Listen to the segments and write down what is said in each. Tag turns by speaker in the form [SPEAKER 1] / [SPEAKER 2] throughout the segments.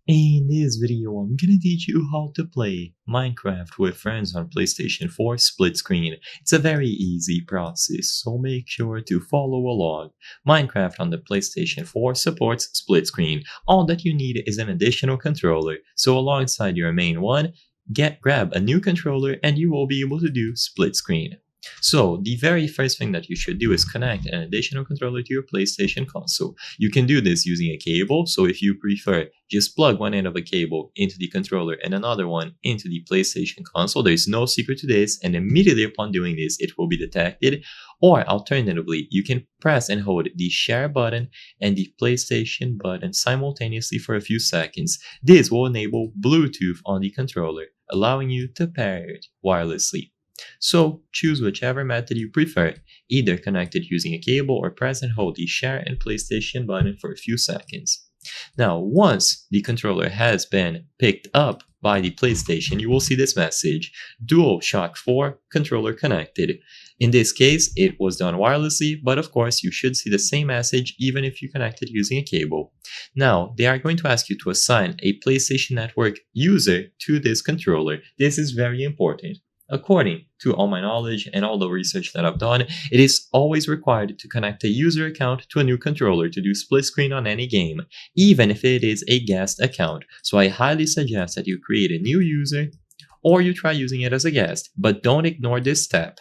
[SPEAKER 1] In this video, I'm gonna teach you how to play Minecraft with friends on PlayStation 4 split screen. It's a very easy process, so make sure to follow along. Minecraft on the PlayStation 4 supports split screen. All that you need is an additional controller, so alongside your main one, grab a new controller and you will be able to do split screen. So the very first thing that you should do is connect an additional controller to your PlayStation console. You can do this using a cable, so if you prefer, just plug one end of a cable into the controller and another one into the PlayStation console. There's no secret to this, and immediately upon doing this, it will be detected. Or alternatively, you can press and hold the share button and the PlayStation button simultaneously for a few seconds. This will enable Bluetooth on the controller, allowing you to pair it wirelessly. So choose whichever method you prefer, either connect it using a cable or press and hold the share and PlayStation button for a few seconds. Now, once the controller has been picked up by the PlayStation, you will see this message, DualShock 4 controller connected. In this case, it was done wirelessly, but of course you should see the same message even if you connect it using a cable. Now, they are going to ask you to assign a PlayStation Network user to this controller. This is very important. According to all my knowledge and all the research that I've done, it is always required to connect a user account to a new controller to do split screen on any game, even if it is a guest account. So I highly suggest that you create a new user or you try using it as a guest, but don't ignore this step.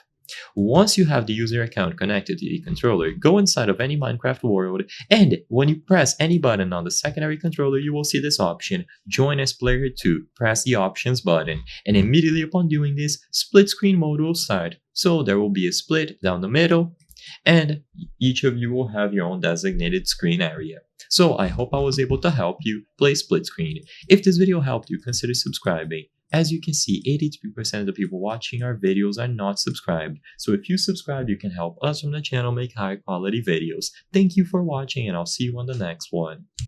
[SPEAKER 1] Once you have the user account connected to the controller, go inside of any Minecraft world, and when you press any button on the secondary controller, you will see this option, Join as Player 2. Press the Options button, and immediately upon doing this, split screen mode will start. So there will be a split down the middle, and each of you will have your own designated screen area. So I hope I was able to help you play split screen. If this video helped you, consider subscribing. As you can see, 83% of the people watching our videos are not subscribed. So if you subscribe, you can help us from the channel make high quality videos. Thank you for watching, and I'll see you on the next one.